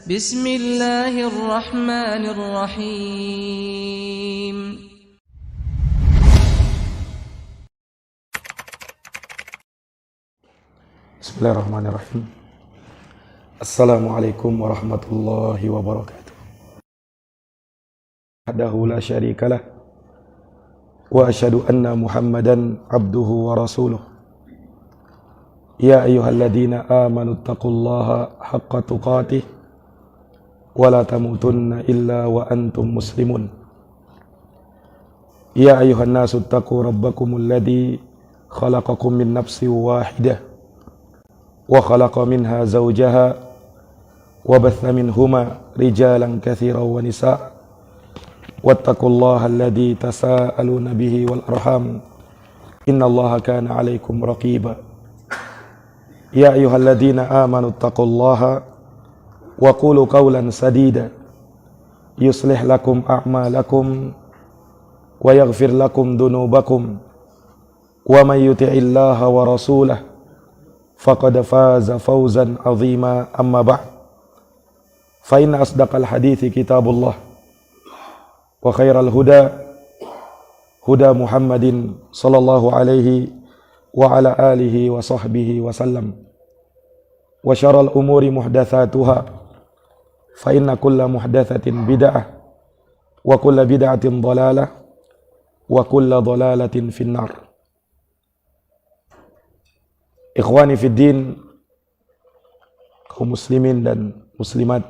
Bismillahirrahmanirrahim. Bismillahirrahmanirrahim. Assalamualaikum warahmatullahi wabarakatuh. Wahdahu la syarikalah wa asyhadu anna Muhammadan abduhu wa rasuluh. Ya ayyuhalladzina amanu taqullaha haqqa tuqatih wa la tamutunna illa wa antum muslimun. Ya ayyuhan nasu taqu rabbakumul ladzi khalaqakum min nafsin wahidah wa khalaqa minha zawjaha wa batha minhuma rijalan katsiran wa nisaa wattaqullaha alladzi tasaaluna bihi wal arham innallaha kana 'alaikum raqiba. Ya ayyuhalladzina amanu taqullaha wa qulu qawlan sadida yuslih lakum a'malakum wa yaghfir lakum dhunubakum wa may yuti'illaha wa rasulahu faqad faza fawzan 'azima. Amma ba'd, fa inna asdaqal hadithi kitabullah wa khairal huda huda Muhammadin sallallahu alaihi wa ala alihi wa sahbihi wa sallam, wa syarrul umuri muhdatsatuha fa inna kulla muhdatsatin bid'ah wa kulla bid'atin dhalalah wa kulla dhalalatin finnar. Ikhwani fid din, kaum muslimin dan muslimat,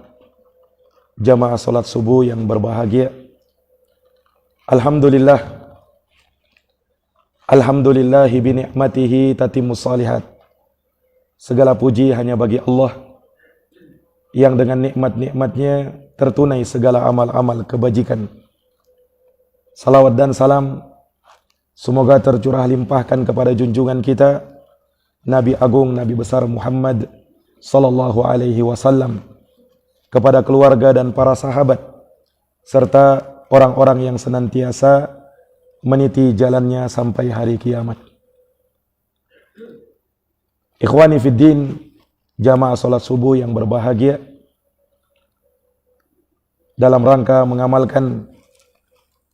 jamaah salat subuh yang berbahagia. Alhamdulillahi bi ni'matihi tatimmus shalihat. Segala puji hanya bagi Allah yang dengan nikmat-nikmatnya tertunai segala amal-amal kebajikan. Salawat dan salam semoga tercurah limpahkan kepada junjungan kita Nabi Agung, Nabi besar Muhammad sallallahu alaihi wasallam, kepada keluarga dan para sahabat serta orang-orang yang senantiasa meniti jalannya sampai hari kiamat. Ikhwani fid din, jamaah salat subuh yang berbahagia, dalam rangka mengamalkan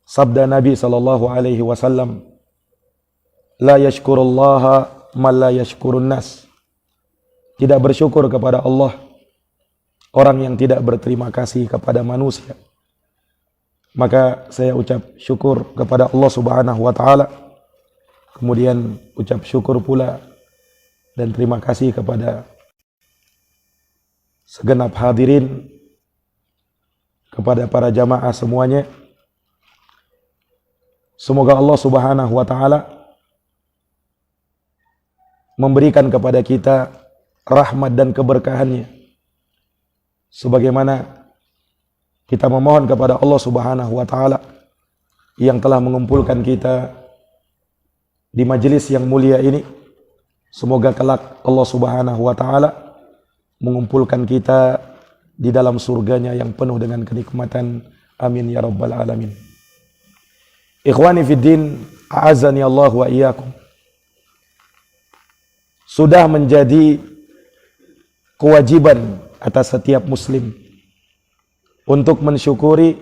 sabda Nabi sallallahu alaihi wasallam, la yashkurullaha man la yashkurun nas. Tidak bersyukur kepada Allah orang yang tidak berterima kasih kepada manusia. Maka saya ucap syukur kepada Allah Subhanahu wa taala. Kemudian ucap syukur pula dan terima kasih kepada segenap hadirin, kepada para jamaah semuanya. Semoga Allah Subhanahu wa taala memberikan kepada kita rahmat dan keberkahannya, sebagaimana kita memohon kepada Allah Subhanahu wa taala yang telah mengumpulkan kita di majelis yang mulia ini. Semoga kelak Allah Subhanahu wa taala mengumpulkan kita di dalam surganya yang penuh dengan kenikmatan. Amin ya rabbal alamin. Ikhwani fid din, a'azzani Allah wa iyyakum. Sudah menjadi kewajiban atas setiap muslim untuk mensyukuri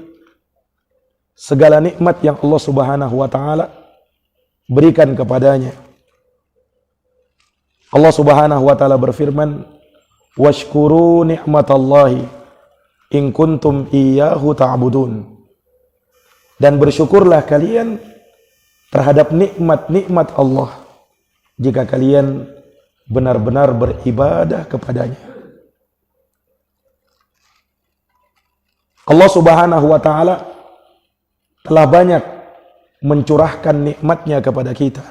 segala nikmat yang Allah Subhanahu wa taala berikan kepadanya. Allah Subhanahu wa taala berfirman, washkuru ni'matallahi in kuntum iyyahu ta'budun. Dan bersyukurlah kalian terhadap nikmat-nikmat Allah jika kalian benar-benar beribadah kepadanya. Allah Subhanahu wa taala telah banyak mencurahkan nikmatnya kepada kita.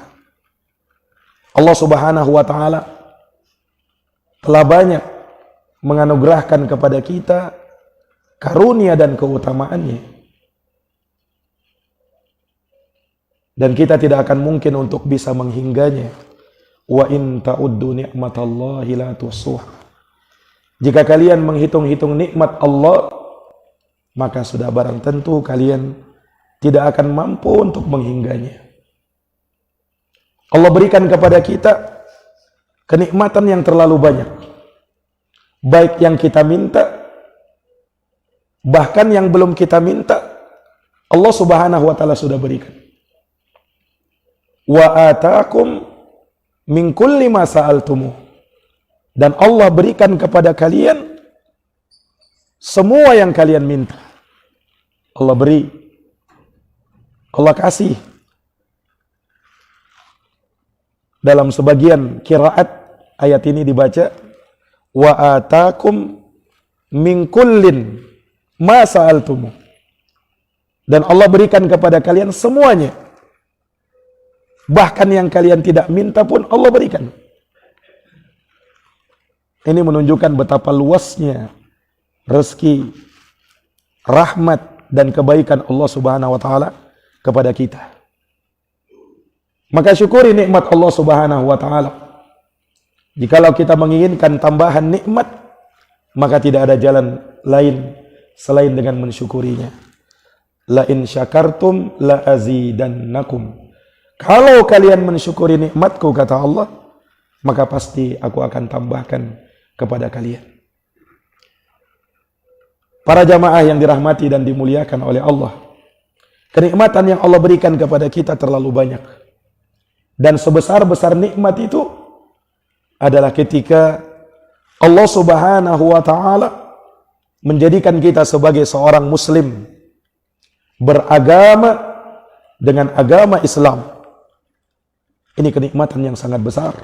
Allah Subhanahu wa taala telah banyak menganugerahkan kepada kita karunia dan keutamaannya. Dan kita tidak akan mungkin untuk bisa menghingganya. Wa in ta'uddu ni'matallahi la tuhsuha. Jika kalian menghitung-hitung nikmat Allah, maka sudah barang tentu kalian tidak akan mampu untuk menghingganya. Allah berikan kepada kita kenikmatan yang terlalu banyak. Baik yang kita minta Bahkan yang belum kita minta, Allah Subhanahu wa taala sudah berikan. Wa atakum min kulli ma sa'altumuh. Dan Allah berikan kepada kalian semua yang kalian minta. Allah beri, Allah kasih. Dalam sebagian qiraat ayat ini dibaca wa atakum min kullin ma sa'altum. Dan Allah berikan kepada kalian semuanya. Bahkan yang kalian tidak minta pun Allah berikan. Ini menunjukkan betapa luasnya rezeki, rahmat dan kebaikan Allah Subhanahu wa taala kepada kita. Maka syukuri nikmat Allah Subhanahu wa taala. Jikalau kita menginginkan tambahan nikmat, maka tidak ada jalan lain selain dengan mensyukurinya. La in syakartum la azidannakum. Kalau kalian mensyukuri nikmatku, kata Allah, maka pasti aku akan tambahkan kepada kalian. Para jamaah yang dirahmati dan dimuliakan oleh Allah, kenikmatan yang Allah berikan kepada kita terlalu banyak. Dan sebesar-besar nikmat itu adalah ketika Allah Subhanahu wa taala menjadikan kita sebagai seorang muslim beragama dengan agama Islam. Ini kenikmatan yang sangat besar.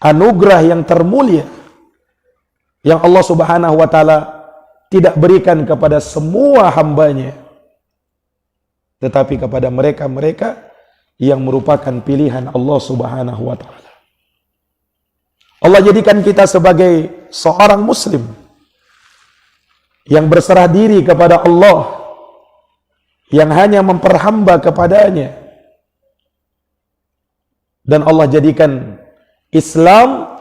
Anugerah yang termulia yang Allah Subhanahu wa taala tidak berikan kepada semua hambanya, tetapi kepada mereka-mereka yang merupakan pilihan Allah Subhanahu wa taala. Allah jadikan kita sebagai seorang muslim yang berserah diri kepada Allah, yang hanya memperhamba kepadanya. Dan Allah jadikan Islam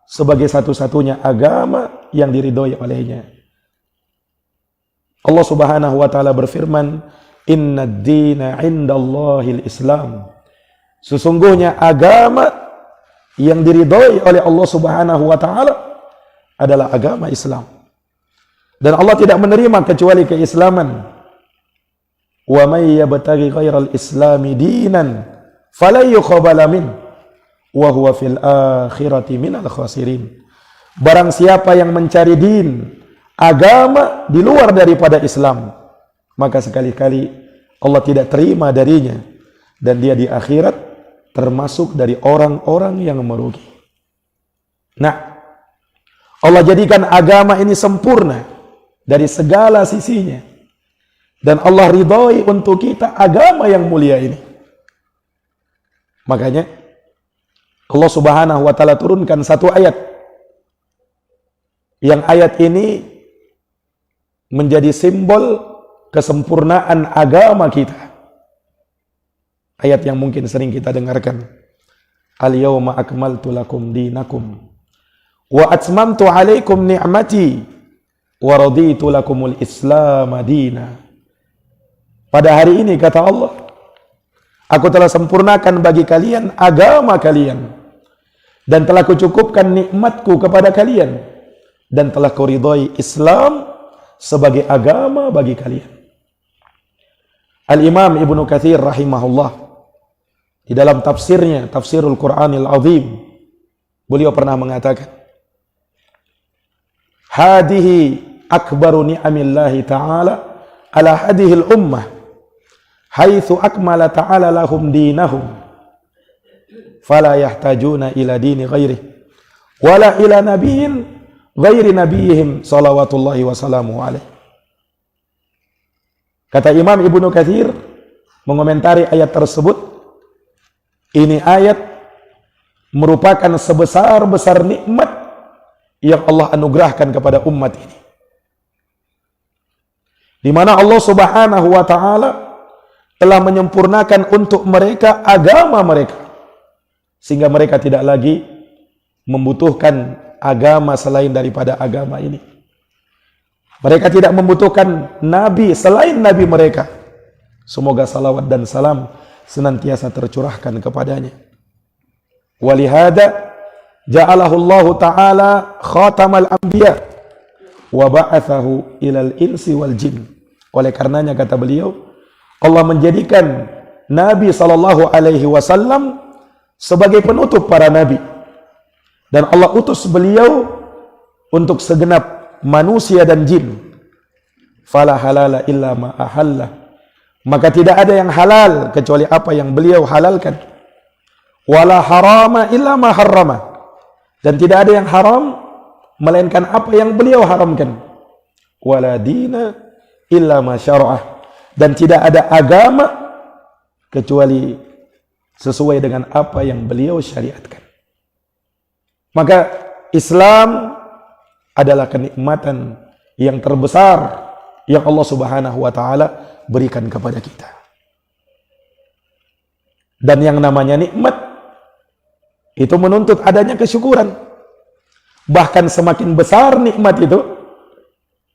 sebagai satu-satunya agama yang diridhoi olehnya. Allah Subhanahu wa taala berfirman, "Inna ad-dina 'indallahil Islam." Sesungguhnya agama yang diridhoi oleh Allah Subhanahu wa taala adalah agama Islam. Dan Allah tidak menerima kecuali keislaman. Wa may yabtaghi ghairal islami dinan fala yuqbala min wa huwa fil akhirati minal khasirin. Barang siapa yang mencari din, agama di luar daripada Islam, maka sekali-kali Allah tidak terima darinya, dan dia di akhirat termasuk dari orang-orang yang merugi. Nah, Allah jadikan agama ini sempurna dari segala sisinya, dan Allah ridhoi untuk kita agama yang mulia ini. Makanya Allah Subhanahu wa taala turunkan satu ayat, yang ayat ini menjadi simbol kesempurnaan agama kita. Ayat yang mungkin sering kita dengarkan. Al-yawma akmaltu lakum dinakum wa atmamtu alaikum ni'mati wa raditu lakumul islam madina. Pada hari ini, kata Allah, aku telah sempurnakan bagi kalian agama kalian, dan telah kucukupkan nikmatku kepada kalian, dan telah kuridhoi Islam sebagai agama bagi kalian. Al-Imam Ibnu Katsir rahimahullah, di dalam tafsirnya, Tafsirul Qur'anil Azim, beliau pernah mengatakan, hadihi akbaru ni'amillahi ta'ala ala hadihil ummah haitsu akmala ta'ala lahum dinahum fala yahtajuna ila dini ghairihi wala ila nabiyyin ghairi nabiyihim salawatullahi wassalamu alaihi. Kata Imam Ibnu Katsir mengomentari ayat tersebut, ini ayat merupakan sebesar-besar nikmat yang Allah anugerahkan kepada umat ini, di mana Allah Subhanahu wa taala telah menyempurnakan untuk mereka agama mereka, sehingga mereka tidak lagi membutuhkan agama selain daripada agama ini. Mereka tidak membutuhkan nabi selain nabi mereka. Semoga salawat dan salam senantiasa tercurahkan kepadanya. Walihada ja'alahu Allah Ta'ala khatamal anbiya wa ba'athahu ilal insi wal jin. Oleh karenanya kata beliau, Allah menjadikan Nabi sallallahu alaihi wasallam sebagai penutup para nabi. Dan Allah utus beliau untuk segenap manusia dan jin. Fala halala illa ma ahalla. Maka tidak ada yang halal kecuali apa yang beliau halalkan. Wala harama illa ma harrama. Dan tidak ada yang haram melainkan apa yang beliau haramkan. Wala dina illa ma syara'ah. Dan tidak ada agama kecuali sesuai dengan apa yang beliau syariatkan. Maka Islam adalah kenikmatan yang terbesar yang Allah Subhanahu wa taala berikan kepada kita. Dan yang namanya nikmat itu menuntut adanya kesyukuran. Bahkan semakin besar nikmat itu,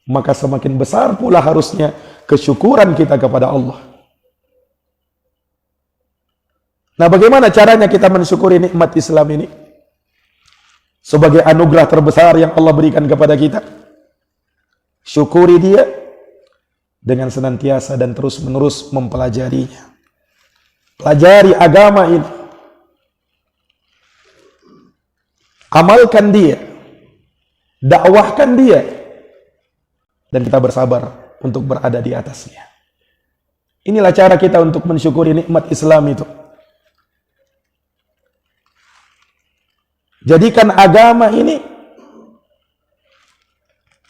maka semakin besar pula harusnya kesyukuran kita kepada Allah. Nah, bagaimana caranya kita mensyukuri nikmat Islam ini? Sebagai anugerah terbesar yang Allah berikan kepada kita. Syukuri dia dengan senantiasa dan terus-menerus mempelajarinya. Pelajari agama ini. Amalkan dia. Dakwahkan dia. Dan kita bersabar untuk berada di atasnya. Inilah cara kita untuk mensyukuri nikmat Islam itu. Jadikan agama ini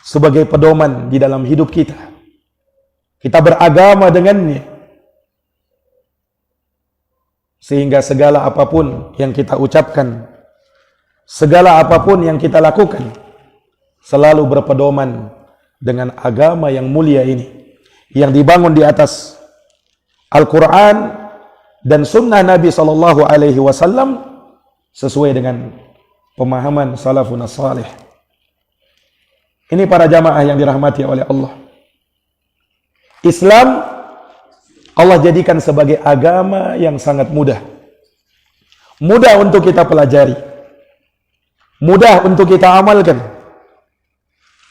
sebagai pedoman di dalam hidup kita. Kita beragama dengannya. Sehingga segala apapun yang kita ucapkan, segala apapun yang kita lakukan, selalu berpedoman dengan agama yang mulia ini. Yang dibangun di atas Al-Quran dan Sunnah Nabi SAW sesuai dengan pemahaman salafun salih. Ini para jamaah yang dirahmati oleh Allah. Islam Allah jadikan sebagai agama yang sangat mudah. Mudah untuk kita pelajari. Mudah untuk kita amalkan.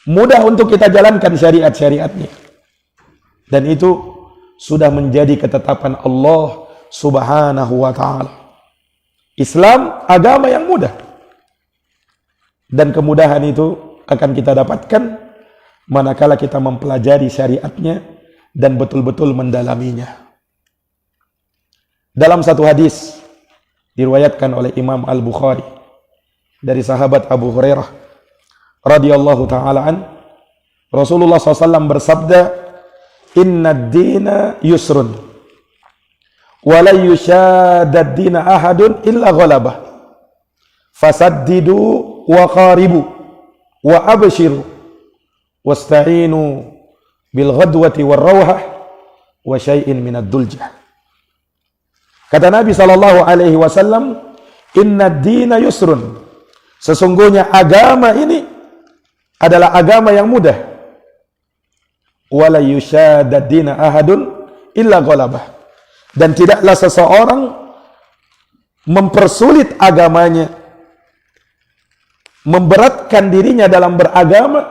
Mudah untuk kita jalankan syariat-syariatnya. Dan itu sudah menjadi ketetapan Allah Subhanahu wa ta'ala. Islam agama yang mudah. Dan kemudahan itu akan kita dapatkan manakala kita mempelajari syariatnya dan betul-betul mendalaminya. Dalam satu hadis diriwayatkan oleh Imam Al-Bukhari dari sahabat Abu Hurairah radhiyallahu ta'ala an, Rasulullah SAW bersabda, "Inna ad-dina yusrun wa la yushadda ad-dina ahadun illa ghalabah fasaddidu wa qaribu wa abshiru wasta'inu bil ghadwati war rawhah wa syai'in min ad-duljah." Kata Nabi sallallahu alaihi wasallam, "Inna ad-dina yusrun." Sesungguhnya agama ini adalah agama yang mudah. Wa la yushadda ad-dina ahadun illa ghalabah. Dan tidaklah seseorang mempersulit agamanya, memberatkan dirinya dalam beragama,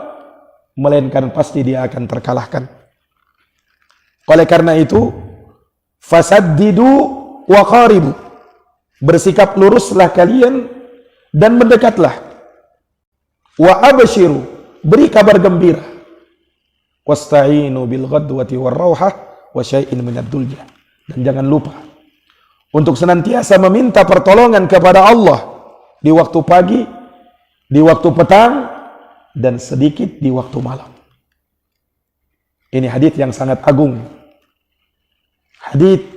melainkan pasti dia akan terkalahkan. Oleh karena itu, fasaddidu wa qaribu. Bersikap luruslah kalian dan mendekatlah. Wa abshiru, beri kabar gembira. Wasta'inu bil ghadwati war rawhah wa syai'in minad duljah. Dan jangan lupa untuk senantiasa meminta pertolongan kepada Allah di waktu pagi, di waktu petang, dan sedikit di waktu malam. Ini hadits yang sangat agung. Hadits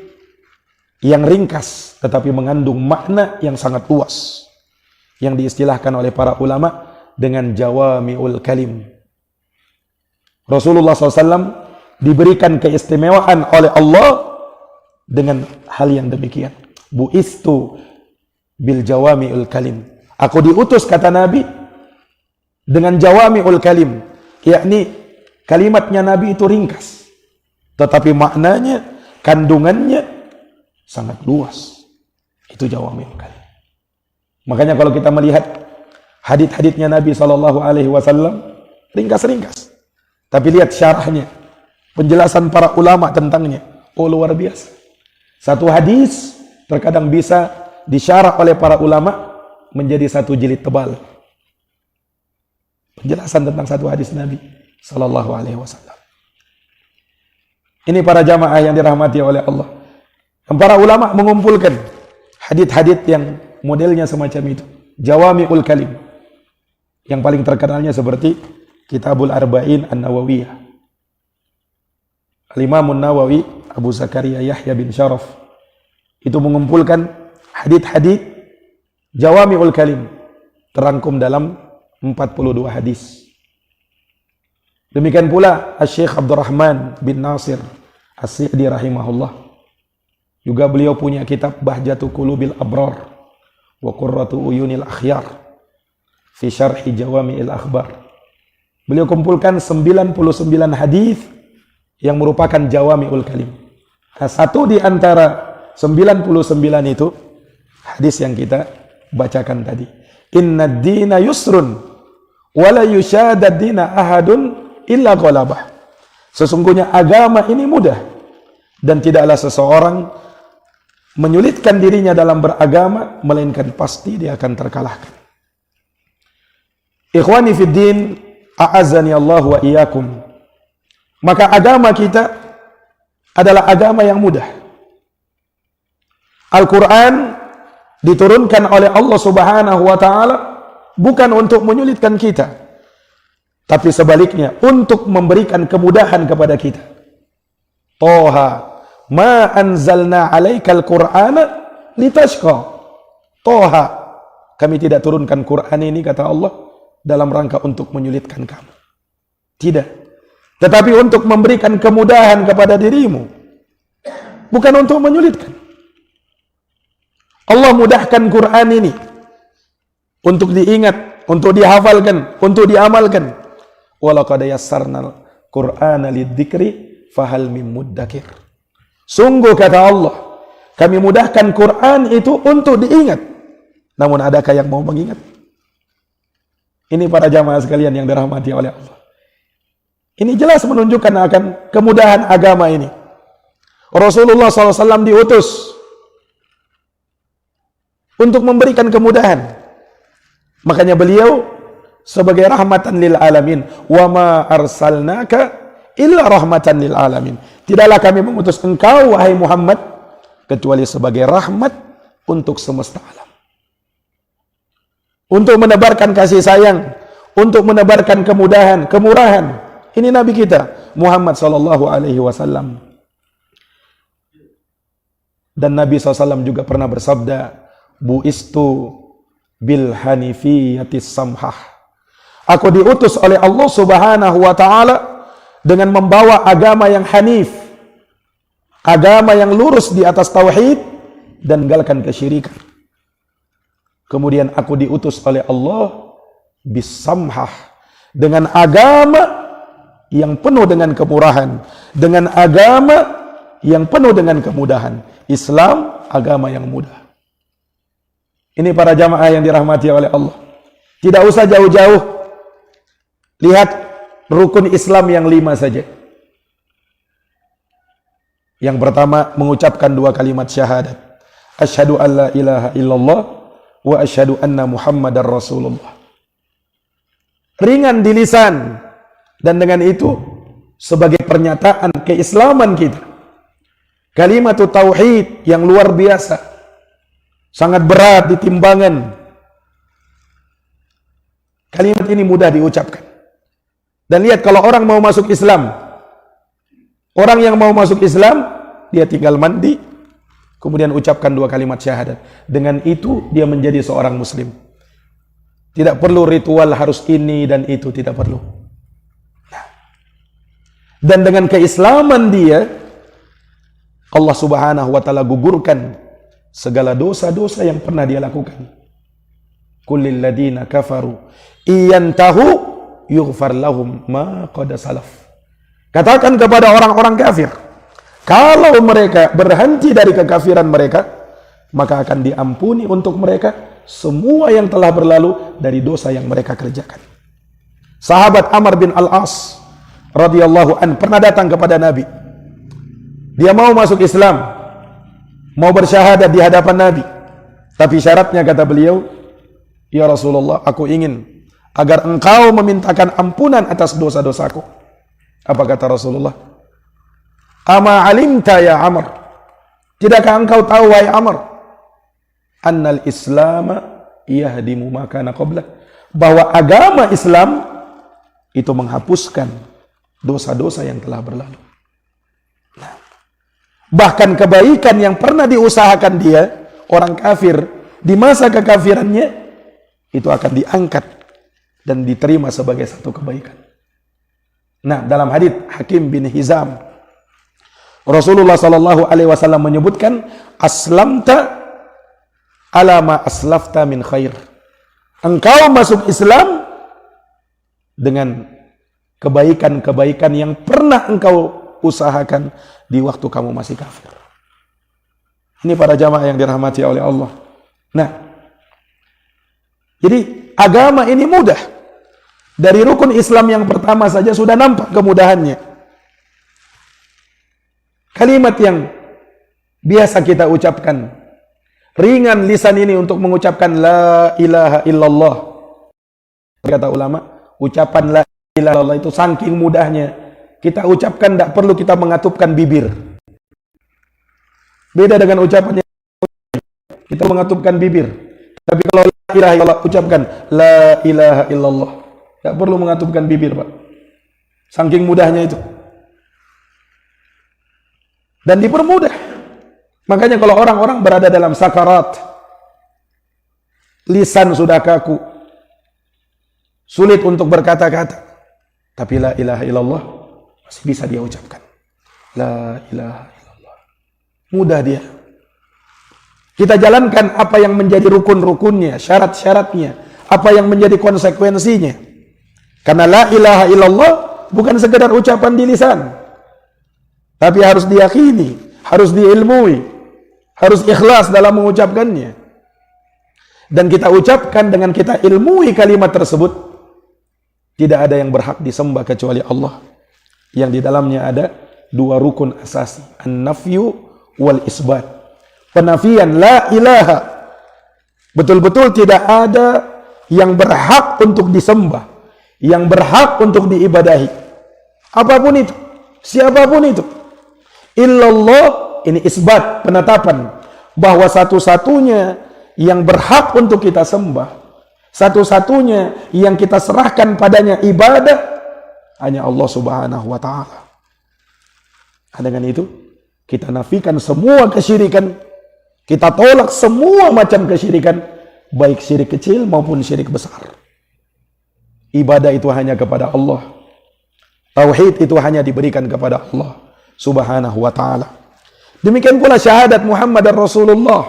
yang ringkas tetapi mengandung makna yang sangat luas, yang diistilahkan oleh para ulama dengan jawami'ul kalim. Rasulullah SAW diberikan keistimewaan oleh Allah dengan hal yang demikian. Bu'istu bil jawami'ul kalim. Aku diutus, kata Nabi, dengan jawami'ul kalim, yakni kalimatnya Nabi itu ringkas, tetapi maknanya, kandungannya sangat luas. Itu jawami'ul kalim. Makanya kalau kita melihat hadits-haditsnya Nabi SAW, ringkas-ringkas. Tapi lihat syarahnya, penjelasan para ulama tentangnya. Oh, luar biasa. Satu hadis terkadang bisa disyarah oleh para ulama menjadi satu jilid tebal. Penjelasan tentang satu hadis Nabi Sallallahu Alaihi Wasallam. Ini para jamaah yang dirahmati oleh Allah. Para ulama mengumpulkan hadits-hadits yang modelnya semacam itu. Jawami'ul kalim. Yang paling terkenalnya seperti Kitabul Arba'in An-Nawawiyah. Al-Imam An-Nawawi Abu Zakaria Yahya bin Syaraf itu mengumpulkan hadits-hadits Jawami'ul kalim terangkum dalam 42 hadis. Demikian pula Syekh Abdurrahman bin Nasir As-Sa'di rahimahullah. Juga beliau punya kitab Bahjatu Qulubil Abrar wa Qurratu Uyunil Akhyar fi Syarhi Jawami'il Akhbar. Beliau kumpulkan 99 hadis yang merupakan Jawami'ul Kalim. Nah, satu di antara 99 itu hadis yang kita bacakan tadi. Inna ad-dina yusrun wa la yushadad dina ahadun illa ghalabah. Sesungguhnya agama ini mudah dan tidaklah seseorang menyulitkan dirinya dalam beragama melainkan pasti dia akan terkalahkan. Ikhwani fid din, a'azzani Allah wa iyyakum. Maka agama kita adalah agama yang mudah. Al-Quran diturunkan oleh Allah Subhanahu wa ta'ala bukan untuk menyulitkan kita, tapi sebaliknya untuk memberikan kemudahan kepada kita. Toha ma anzalna alaikal qur'ana litashqa. Toha, kami tidak turunkan Quran ini, kata Allah, dalam rangka untuk menyulitkan kamu. Tidak. Tetapi untuk memberikan kemudahan kepada dirimu. Bukan untuk menyulitkan. Allah mudahkan Quran ini untuk diingat, untuk dihafalkan, untuk diamalkan. Walaqad yassarnal Qur'ana lidzikri fahal mim muddakir. Sungguh, kata Allah, kami mudahkan Quran itu untuk diingat. Namun adakah yang mau mengingat? Ini para jamaah sekalian yang dirahmati oleh Allah. Ini jelas menunjukkan akan kemudahan agama ini. Rasulullah SAW diutus untuk memberikan kemudahan. Makanya beliau sebagai rahmatan lil alamin. Wa ma arsalnaka illa rahmatan lil alamin. Tidaklah kami mengutus engkau, wahai Muhammad, kecuali sebagai rahmat untuk semesta alam. Untuk menebarkan kasih sayang, untuk menebarkan kemudahan, kemurahan. Ini Nabi kita, Muhammad sallallahu alaihi wasallam. Dan Nabi SAW juga pernah bersabda, bu'istu bil hanifiyatis samhah. Aku diutus oleh Allah Subhanahu wa ta'ala dengan membawa agama yang hanif, agama yang lurus di atas tauhid dan meninggalkan kesyirikan. Kemudian aku diutus oleh Allah bis samhah, dengan agama yang penuh dengan kemurahan, dengan agama yang penuh dengan kemudahan. Islam agama yang mudah. Ini para jamaah yang dirahmati oleh Allah. Tidak usah jauh-jauh. Lihat rukun Islam yang 5 saja. Yang pertama, mengucapkan 2 kalimat syahadat. Asyhadu an la ilaha illallah wa asyhadu anna Muhammadar Rasulullah. Ringan di lisan, dan dengan itu sebagai pernyataan keislaman kita. Kalimat tauhid yang luar biasa, sangat berat di timbangan. Kalimat ini mudah diucapkan. Dan lihat, kalau orang mau masuk Islam, orang yang mau masuk Islam, dia tinggal mandi, kemudian ucapkan 2 kalimat syahadat. Dengan itu dia menjadi seorang muslim. Tidak perlu ritual harus ini dan itu, tidak perlu. Dan dengan keislaman dia, Allah Subhanahu wa ta'ala gugurkan segala dosa-dosa yang pernah dia lakukan. Kullil ladina kafaru iyantahu yughfar lahum ma qad salaf. Katakan kepada orang-orang kafir, kalau mereka berhenti dari kekafiran mereka, maka akan diampuni untuk mereka semua yang telah berlalu dari dosa yang mereka kerjakan. Sahabat Amr bin Al-As radhiyallahu an pernah datang kepada Nabi. Dia mau masuk Islam, mau bersyahadat di hadapan Nabi. Tapi syaratnya, kata beliau, ya Rasulullah, aku ingin agar engkau memintakan ampunan atas dosa-dosaku. Apa kata Rasulullah? Ama alimta ya Amr, tidakkah engkau tahu wahai Amr, annal islama yahdimu ma kana qablah, bahwa agama Islam itu menghapuskan dosa-dosa yang telah berlalu. Nah, bahkan kebaikan yang pernah diusahakan dia, orang kafir, di masa kekafirannya, itu akan diangkat dan diterima sebagai satu kebaikan. Nah, dalam hadits Hakim bin Hizam, Rasulullah sallallahu alaihi wasallam menyebutkan, aslamta ala ma aslafta min khair. Engkau masuk Islam dengan kebaikan-kebaikan yang pernah engkau usahakan di waktu kamu masih kafir. Ini para jamaah yang dirahmati oleh Allah. Nah, jadi agama ini mudah. Dari rukun Islam yang pertama saja sudah nampak kemudahannya. Kalimat yang biasa kita ucapkan, ringan lisan ini untuk mengucapkan la ilaha illallah. Kata ulama, ucapan la ilaha illallah itu saking mudahnya, kita ucapkan tidak perlu kita mengatupkan bibir. Beda dengan ucapannya, kita mengatupkan bibir. Tapi kalau la ilaha illallah, ucapkan la ilaha illallah, tidak perlu mengatupkan bibir, Pak. Saking mudahnya itu. Dan dipermudah. Makanya kalau orang-orang berada dalam sakarat, lisan sudah kaku, sulit untuk berkata-kata, tapi la ilaha illallah masih bisa dia ucapkan. La ilaha illallah. Mudah dia. Kita jalankan apa yang menjadi rukun-rukunnya, syarat-syaratnya, apa yang menjadi konsekuensinya. Karena la ilaha illallah bukan sekedar ucapan di lisan, tapi harus diyakini, harus diilmui, harus ikhlas dalam mengucapkannya. Dan kita ucapkan dengan kita ilmui kalimat tersebut, tidak ada yang berhak disembah kecuali Allah, yang di dalamnya ada dua rukun asasi, an-nafyu wal isbat. Penafian la ilaha, betul-betul tidak ada yang berhak untuk disembah, yang berhak untuk diibadahi, apapun itu, siapapun itu, illallah. Ini isbat, penetapan bahwa satu-satunya yang berhak untuk kita sembah, satu-satunya yang kita serahkan padanya ibadah, hanya Allah subhanahu wa ta'ala. Dengan itu kita nafikan semua kesyirikan, kita tolak semua macam kesyirikan, baik syirik kecil maupun syirik besar. Ibadah itu hanya kepada Allah, tauhid itu hanya diberikan kepada Allah subhanahu wa ta'ala. Demikian pula syahadat Muhammad dan Rasulullah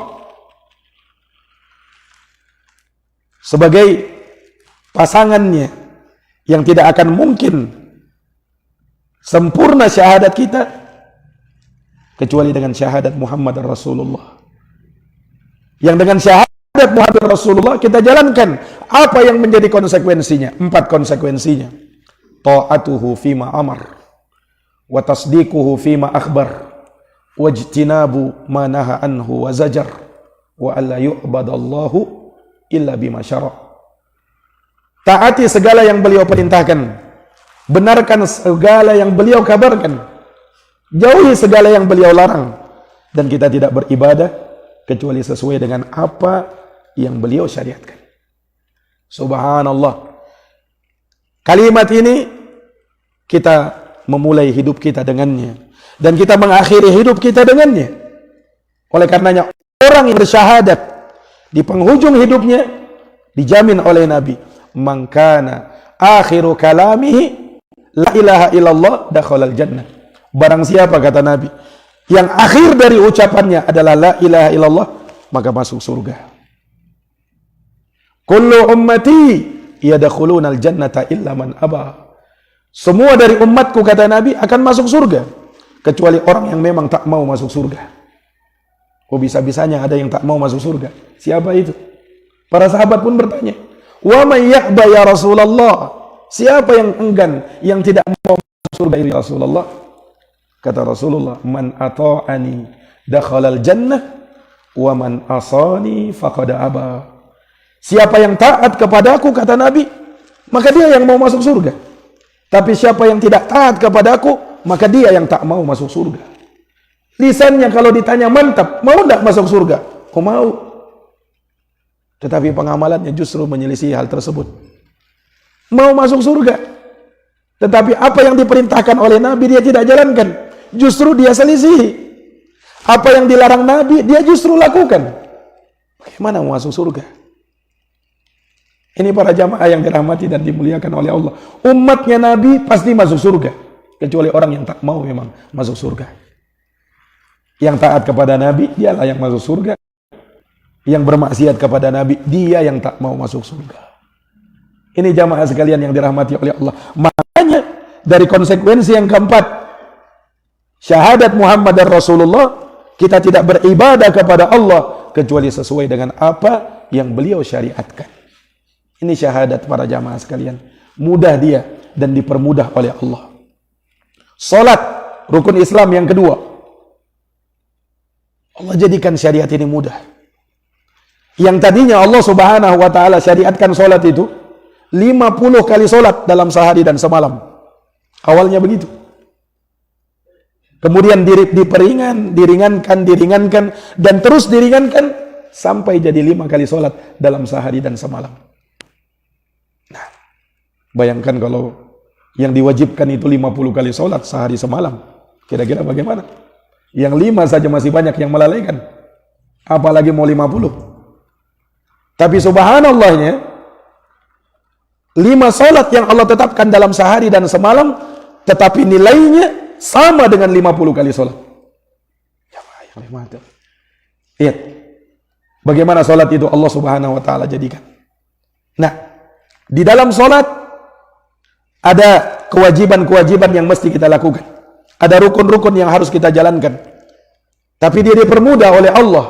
sebagai pasangannya, yang tidak akan mungkin sempurna syahadat kita kecuali dengan syahadat Muhammad dan Rasulullah. Yang dengan syahadat Muhammad dan Rasulullah kita jalankan apa yang menjadi konsekuensinya. 4 konsekuensinya. Ta'atuhu fima amar, wa tasdiquhu fima akhbar, wajtinabu ma naha anhu wa zajar, wa alla yu'badallahu illa bima syara'. Taati segala yang beliau perintahkan, benarkan segala yang beliau kabarkan, jauhi segala yang beliau larang, dan kita tidak beribadah kecuali sesuai dengan apa yang beliau syariatkan. Subhanallah. Kalimat ini kita memulai hidup kita dengannya, dan kita mengakhiri hidup kita dengannya. Oleh karenanya orang yang bersyahadat di penghujung hidupnya dijamin oleh Nabi, man kana akhiru kalamihi la ilaha illallah dakhalal jannah. Barang siapa, kata Nabi, yang akhir dari ucapannya adalah la ilaha illallah, maka masuk surga. Kullu ummati yadkhulunal jannata illa man aba. Semua dari umatku, kata Nabi, akan masuk surga kecuali orang yang memang tak mau masuk surga. Oh, bisa-bisanya ada yang tak mau masuk surga. Siapa itu? Para sahabat pun bertanya, wa may ya'ba ya Rasulullah? Siapa yang enggan, yang tidak mau masuk surga ini Rasulullah? Kata Rasulullah, man ata'ani dakhalal jannah wa man asani faqad aba. Siapa yang taat kepadaku, kata Nabi, maka dia yang mau masuk surga. Tapi siapa yang tidak taat kepadaku, maka dia yang tak mau masuk surga. Lisannya kalau ditanya mantap, mau tidak masuk surga? Oh mau. Tetapi pengamalannya justru menyelisih hal tersebut. Mau masuk surga, tetapi apa yang diperintahkan oleh Nabi dia tidak jalankan, justru dia selisihi. Apa yang dilarang Nabi dia justru lakukan. Bagaimana mau masuk surga? Ini para jamaah yang dirahmati dan dimuliakan oleh Allah. Umatnya Nabi pasti masuk surga, kecuali orang yang tak mau memang masuk surga. Yang taat kepada Nabi dialah yang masuk surga. Yang bermaksiat kepada Nabi dia yang tak mau masuk surga. Ini jamaah sekalian yang dirahmati oleh Allah. Makanya dari konsekuensi yang keempat, syahadat Muhammad dan Rasulullah, kita tidak beribadah kepada Allah kecuali sesuai dengan apa yang beliau syariatkan. Ini syahadat para jamaah sekalian. Mudah dia dan dipermudah oleh Allah. Salat, rukun Islam yang kedua. Allah jadikan syariat ini mudah. Yang tadinya Allah Subhanahu wa taala syariatkan salat itu 50 kali solat dalam sehari dan semalam. Awalnya begitu. Kemudian diringankan, dan terus diringankan sampai jadi 5 kali solat dalam sehari dan semalam. Nah, bayangkan kalau yang diwajibkan itu 50 kali solat sehari semalam. Kira-kira bagaimana? Yang 5 saja masih banyak yang melalaikan. Apalagi mau 50. Tapi subhanallahnya, 5 solat yang Allah tetapkan dalam sehari dan semalam, tetapi nilainya sama dengan 50 kali solat. Lihat bagaimana solat itu Allah Subhanahu wa taala jadikan. Nah, di dalam solat ada kewajiban-kewajiban yang mesti kita lakukan. Ada rukun-rukun yang harus kita jalankan. Tapi dia dipermudah oleh Allah.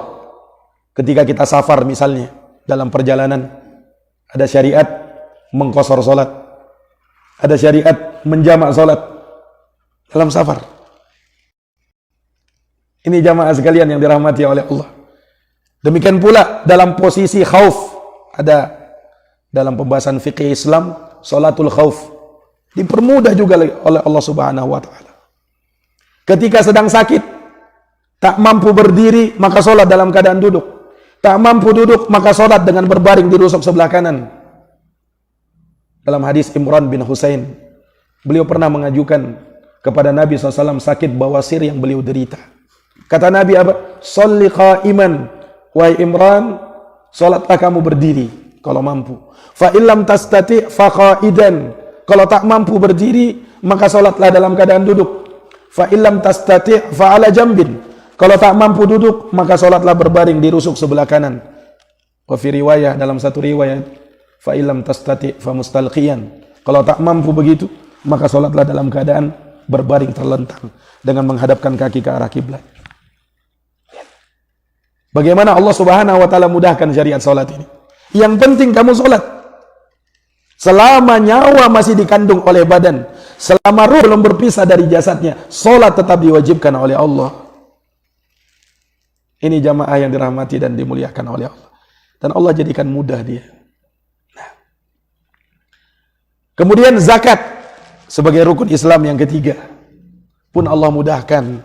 Ketika kita safar misalnya, dalam perjalanan, ada syariat mengqashar salat, ada syariat menjamak salat dalam safar. Ini jamaah sekalian yang dirahmati oleh Allah. Demikian pula dalam posisi khauf, ada dalam pembahasan fikih Islam salatul khauf, dipermudah juga oleh Allah Subhanahu wa taala. Ketika sedang sakit, tak mampu berdiri, maka salat dalam keadaan duduk. Tak mampu duduk, maka salat dengan berbaring di rusuk sebelah kanan. Dalam hadis Imran bin Husain, beliau pernah mengajukan kepada Nabi SAW sakit bawasir yang beliau derita. Kata Nabi apa? Sholli qa'iman, wahai Imran, salatlah kamu berdiri kalau mampu. Fa illam tastati' fa qa'idan, kalau tak mampu berdiri maka salatlah dalam keadaan duduk. Fa illam tastati' fa ala jambin, kalau tak mampu duduk maka salatlah berbaring di rusuk sebelah kanan. Wa fi riwayah, dalam satu riwayat, fa illam tastati' fa mustalqiyan, kalau tak mampu begitu maka salatlah dalam keadaan berbaring terlentang dengan menghadapkan kaki ke arah kiblat. Bagaimana Allah Subhanahu wa taala mudahkan syariat salat ini. Yang penting kamu salat. Selama nyawa masih dikandung oleh badan, selama ruh belum berpisah dari jasadnya, salat tetap diwajibkan oleh Allah. Ini jamaah yang dirahmati dan dimuliakan oleh Allah. Dan Allah jadikan mudah dia. Kemudian zakat sebagai rukun Islam yang ketiga pun Allah mudahkan.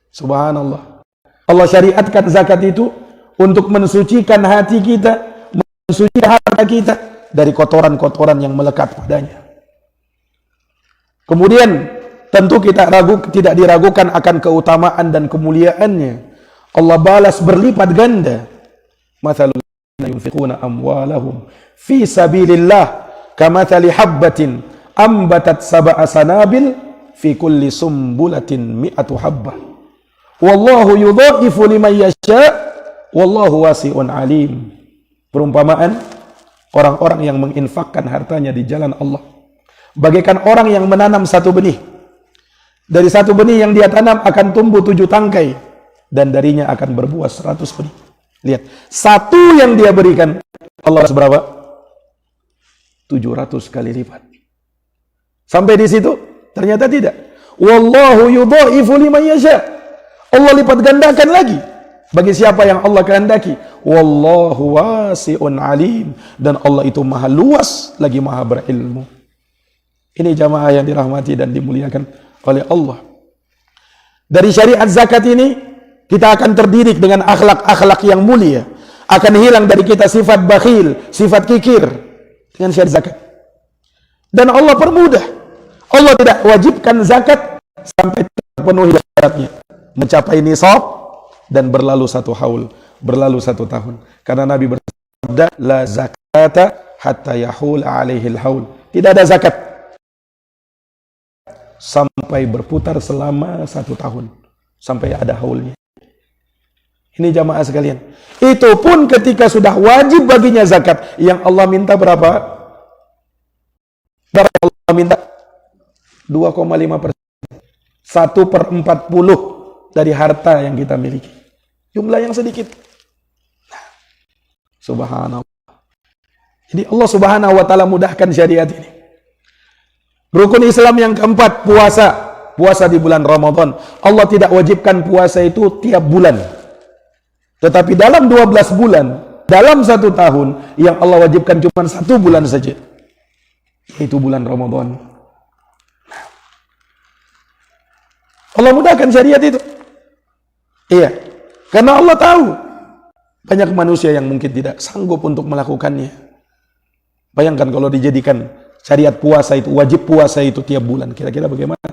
Subhanallah. Allah syariatkan zakat itu untuk mensucikan hati kita, mensucikan harta kita dari kotoran-kotoran yang melekat padanya. Kemudian tentu kita tidak diragukan akan keutamaan dan kemuliaannya. Allah balas berlipat ganda. Mathalul ladzina yunfiquna amwalahum fi sabilillah kamathali habbatin ambatat sab'a sanabil fi kulli sumbulatin mi'atu habbah wallahu yudha'ifu liman yasha' wallahu wasi'un alim. Perumpamaan orang-orang yang menginfakkan hartanya di jalan Allah bagaikan orang yang menanam satu benih. Dari satu benih yang dia tanam akan tumbuh 7 tangkai dan darinya akan berbuah 100 benih. Lihat, satu yang dia berikan Allah seberapa? 700 kali lipat. Sampai di situ? Ternyata tidak. Wallahu yudha'ifu liman yasha. Allah lipat gandakan lagi bagi siapa yang Allah kehendaki. Wallahu wasi'un alim. Dan Allah itu maha luas lagi maha berilmu. Ini jamaah yang dirahmati dan dimuliakan oleh Allah. Dari syariat zakat ini kita akan terdidik dengan akhlak-akhlak yang mulia. Akan hilang dari kita sifat bakhil, sifat kikir dengan syariat zakat. Dan Allah permudah. Allah tidak wajibkan zakat sampai terpenuhi syaratnya, mencapai nisab dan berlalu 1 haul, berlalu 1 tahun. Karena Nabi bersabda, la zakata hatta yahul alaihil haul. Tidak ada zakat sampai berputar selama 1 tahun, sampai ada haulnya. Ini jamaah sekalian. Itu pun ketika sudah wajib baginya zakat, yang Allah minta berapa? Allah minta 2,5%. 1/40 dari harta yang kita miliki. Jumlah yang sedikit. Subhanallah. Jadi Allah Subhanahu wa taala mudahkan syariat ini. Rukun Islam yang keempat, puasa. Puasa di bulan Ramadan. Allah tidak wajibkan puasa itu tiap bulan. Tetapi dalam 12 bulan, dalam 1 tahun, yang Allah wajibkan cuma 1 bulan saja. Yaitu bulan Ramadan. Allah mudahkan syariat itu. Iya. Karena Allah tahu banyak manusia yang mungkin tidak sanggup untuk melakukannya. Bayangkan kalau dijadikan syariat puasa itu, wajib puasa itu tiap bulan. Kira-kira bagaimana?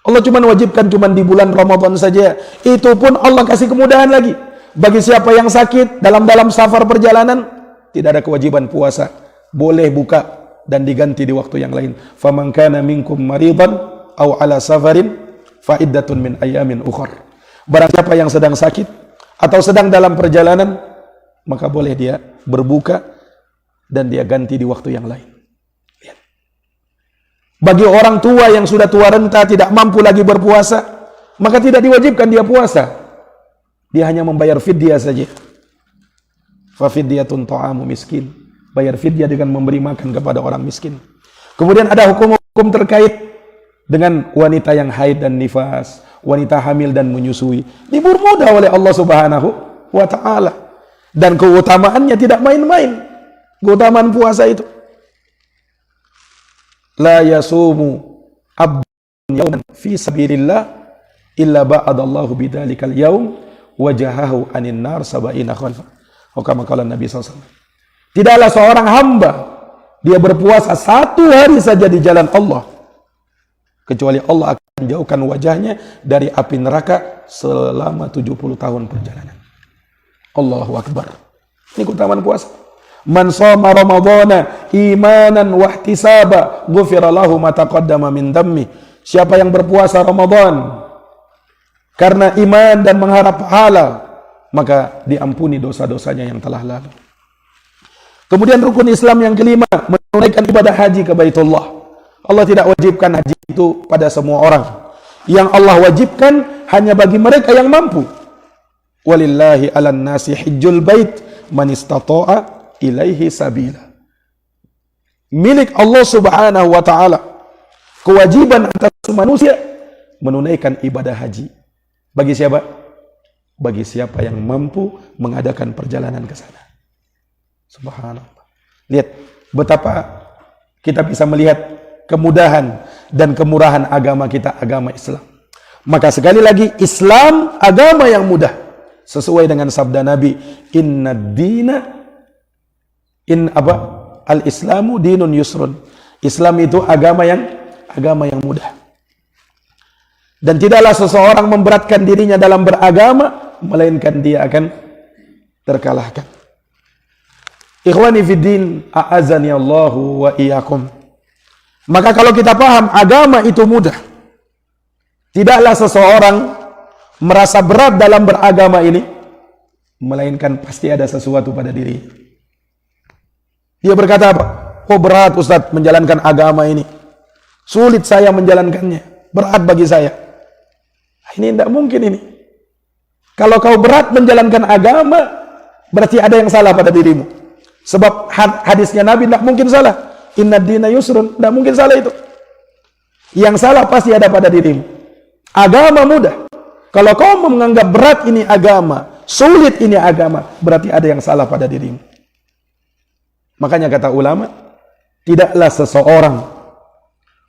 Allah cuma wajibkan cuma di bulan Ramadan saja. Itu pun Allah kasih kemudahan lagi. Bagi siapa yang sakit dalam safar perjalanan, tidak ada kewajiban puasa. Boleh buka dan diganti di waktu yang lain. Faman kana minkum maridan aw ala safarin fa iddatun min ayamin ukhar. Barang siapa yang sedang sakit atau sedang dalam perjalanan, maka boleh dia berbuka dan dia ganti di waktu yang lain. Bagi orang tua yang sudah tua renta tidak mampu lagi berpuasa, maka tidak diwajibkan dia puasa. Dia hanya membayar fidyah saja. Fa fidyatun ta'amu miskin. Bayar fidyah dengan memberi makan kepada orang miskin. Kemudian ada hukum-hukum terkait dengan wanita yang haid dan nifas, wanita hamil dan menyusui. Dipermudah oleh Allah Subhanahu wa ta'ala. Dan keutamaannya tidak main-main. Keutamaan puasa itu. La yasumu abdun yawman fi sabilillah illa ba'adallahu bidzalikal yaum wajahahu anin nar sab'ina khalfa. Kama qala Nabi SAW. Tidaklah seorang hamba dia berpuasa 1 hari saja di jalan Allah, kecuali Allah akan jauhkan wajahnya dari api neraka selama 70 tahun perjalanan. Allahu Akbar. Ini keutamaan puasa. Man shoma ramadhana imanan wa ihtisaba ghufira lahu ma taqaddama min dammi. Siapa yang berpuasa Ramadan karena iman dan mengharap pahala, maka diampuni dosa-dosanya yang telah lalu. Kemudian rukun Islam yang kelima, menunaikan ibadah haji ke Baitullah. Allah tidak wajibkan haji itu pada semua orang. Yang Allah wajibkan hanya bagi mereka yang mampu. Walillahi 'alan nasi hijjul bait man istata'a ilaihi sabila. Milik Allah Subhanahu wa taala. Kewajiban atas manusia menunaikan ibadah haji. Bagi siapa? Bagi siapa yang mampu mengadakan perjalanan ke sana. Subhanallah. Lihat betapa kita bisa melihat kemudahan dan kemurahan agama kita, agama Islam. Maka sekali lagi, Islam agama yang mudah. Sesuai dengan sabda Nabi, inna dina al-islamu dinun yusrun. Islam itu agama yang mudah. Dan tidaklah seseorang memberatkan dirinya dalam beragama, melainkan dia akan terkalahkan. Ikhwani fiddin, a'azani Allahu wa iyyakum. Maka kalau kita paham agama itu mudah, tidaklah seseorang merasa berat dalam beragama ini, melainkan pasti ada sesuatu pada diri. Dia berkata apa? Oh berat Ustaz menjalankan agama ini. Sulit saya menjalankannya. Berat bagi saya. Ini tidak mungkin ini. Kalau kau berat menjalankan agama, berarti ada yang salah pada dirimu. Sebab hadisnya Nabi tidak mungkin salah. Inna dina yusrun. Tidak mungkin salah itu. Yang salah pasti ada pada dirimu. Agama mudah. Kalau kau menganggap berat ini agama, sulit ini agama, berarti ada yang salah pada dirimu. Makanya kata ulama, tidaklah seseorang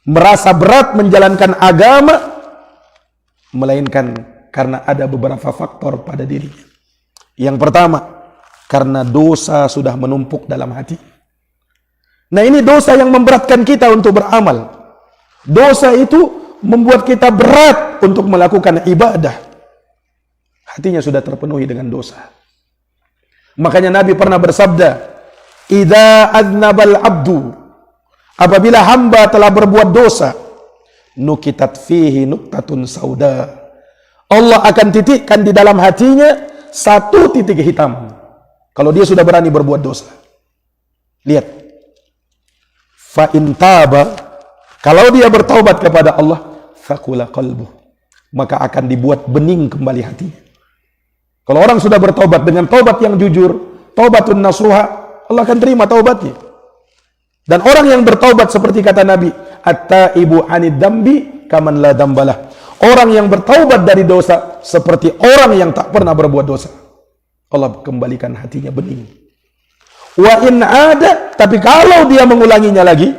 merasa berat menjalankan agama, melainkan karena ada beberapa faktor pada dirinya. Yang pertama, karena dosa sudah menumpuk dalam hati. Nah, ini dosa yang memberatkan kita untuk beramal. Dosa itu membuat kita berat untuk melakukan ibadah. Hatinya sudah terpenuhi dengan dosa. Makanya Nabi pernah bersabda, "Idza adnabal abdu," apabila hamba telah berbuat dosa, "nukitat fihi nuktatun sauda." Allah akan titikkan di dalam hatinya satu titik hitam. Kalau dia sudah berani berbuat dosa. Lihat. Fa in taba, kalau dia bertaubat kepada Allah, thaqula qalbuh, maka akan dibuat bening kembali hatinya. Kalau orang sudah bertaubat dengan taubat yang jujur, taubatun nasuha, Allah akan terima taubatnya. Dan orang yang bertaubat seperti kata Nabi, at-taibu 'anid dambi kaman la dambalah. Orang yang bertaubat dari dosa seperti orang yang tak pernah berbuat dosa. Allah kembalikan hatinya bening. Wa in ada, tapi kalau dia mengulanginya lagi,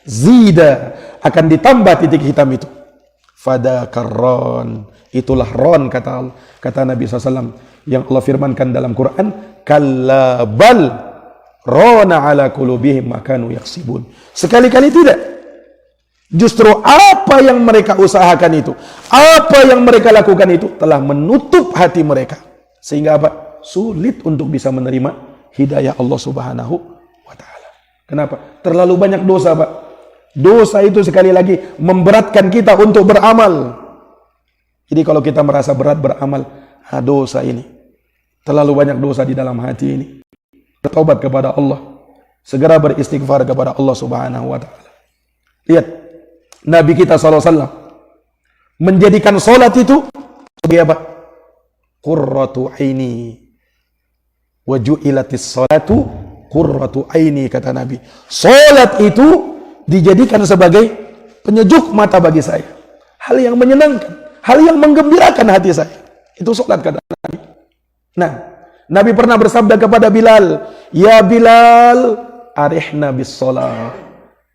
zida, akan ditambah titik hitam itu. Fadakar ron, itulah ron kata Nabi SAW yang Allah firmankan dalam Quran, kalla bal rona ala qulubihim ma kanu yaksibun. Sekali-kali tidak. Justru apa yang mereka usahakan itu, apa yang mereka lakukan itu telah menutup hati mereka, sehingga apa? Sulit untuk bisa menerima hidayah Allah Subhanahu wa taala. Kenapa? Terlalu banyak dosa, Pak. Dosa itu sekali lagi memberatkan kita untuk beramal. Jadi kalau kita merasa berat beramal, dosa ini, terlalu banyak dosa di dalam hati ini, bertobat kepada Allah, segera beristighfar kepada Allah Subhanahu wa taala. Lihat, Nabi kita SAW menjadikan solat itu sebagai apa? Qurratu aini wa ju'ilatis salatu qurratu aini, kata Nabi. Solat itu dijadikan sebagai penyejuk mata bagi saya, hal yang menyenangkan, hal yang menggembirakan hati saya. Itu solat, kata Nabi. Nah, Nabi pernah bersabda kepada Bilal, "Ya Bilal, arihna bis shalah."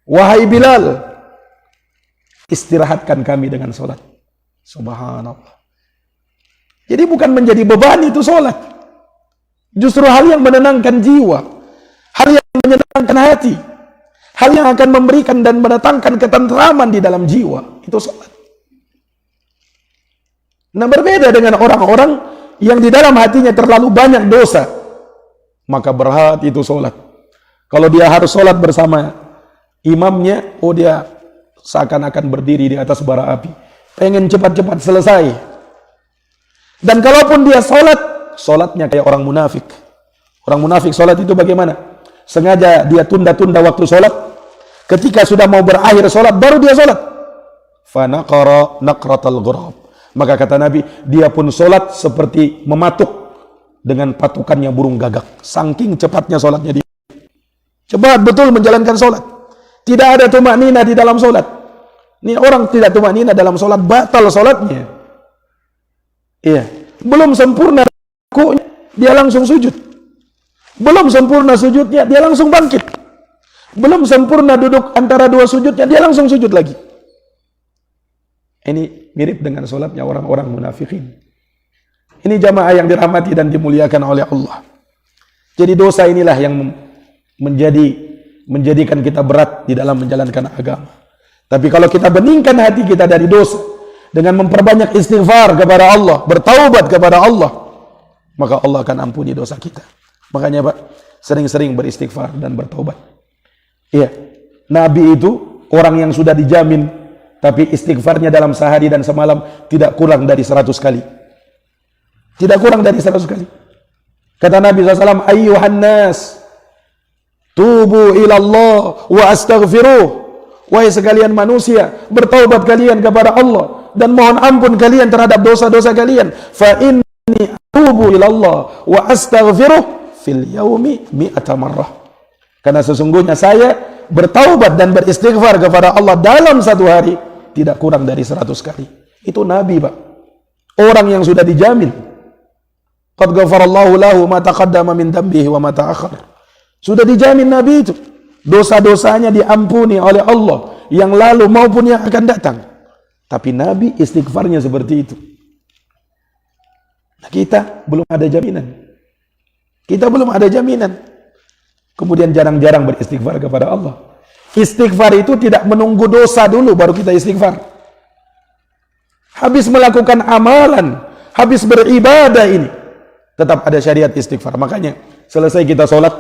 Wahai Bilal, istirahatkan kami dengan solat. Subhanallah. Jadi bukan menjadi beban itu solat. Justru hal yang menenangkan jiwa, hal yang menyenangkan hati, hal yang akan memberikan dan mendatangkan ketentraman di dalam jiwa, itu sholat. Nah, berbeda dengan orang-orang yang di dalam hatinya terlalu banyak dosa, maka berat itu sholat. Kalau dia harus sholat bersama imamnya, dia seakan-akan berdiri di atas bara api, pengen cepat-cepat selesai. Dan kalaupun dia sholat, sholatnya kayak orang munafik. Orang munafik sholat itu bagaimana? Sengaja dia tunda-tunda waktu sholat. Ketika sudah mau berakhir sholat, baru dia sholat. Fanaqara naqratal ghurab. Maka kata Nabi, dia pun sholat seperti mematuk dengan patukannya burung gagak. Saking cepatnya sholatnya dia. Cepat betul menjalankan sholat. Tidak ada tumaknina di dalam sholat. Ini orang tidak tumaknina dalam sholat, batal sholatnya. Iya. Belum sempurna rukuknya, dia langsung sujud. Belum sempurna sujudnya, dia langsung bangkit. Belum sempurna duduk antara dua sujudnya, dia langsung sujud lagi. Ini mirip dengan sholatnya orang-orang munafikin. Ini jamaah yang dirahmati dan dimuliakan oleh Allah. Jadi dosa inilah yang menjadikan kita berat di dalam menjalankan agama. Tapi kalau kita beningkan hati kita dari dosa dengan memperbanyak istighfar kepada Allah, bertaubat kepada Allah, maka Allah akan ampuni dosa kita. Makanya Pak, sering-sering beristighfar dan bertaubat. Iya, Nabi itu orang yang sudah dijamin, tapi istighfarnya dalam sehari dan semalam tidak kurang dari 100 kali. Tidak kurang dari 100 kali. Kata Nabi SAW, ayyuhan nas, tubu ilallah wa astaghfiruh. Wahai sekalian manusia, bertaubat kalian kepada Allah dan mohon ampun kalian terhadap dosa-dosa kalian. Fa inni atubu ilallah wa astaghfiruh fil yaumi mi'ata marrah. Karena sesungguhnya saya bertaubat dan beristighfar kepada Allah dalam satu hari tidak kurang dari 100 kali. Itu Nabi, Pak. Orang yang sudah dijamin. Qad ghafarallahu lahu ma taqaddama min dambihi wa ma ta'akhkhar. Sudah dijamin Nabi itu. Dosa-dosanya diampuni oleh Allah yang lalu maupun yang akan datang. Tapi Nabi istighfarnya seperti itu. Nah, kita belum ada jaminan. Kita belum ada jaminan. Kemudian jarang-jarang beristighfar kepada Allah. Istighfar itu tidak menunggu dosa dulu baru kita istighfar. Habis melakukan amalan, habis beribadah ini, tetap ada syariat istighfar. Makanya selesai kita sholat,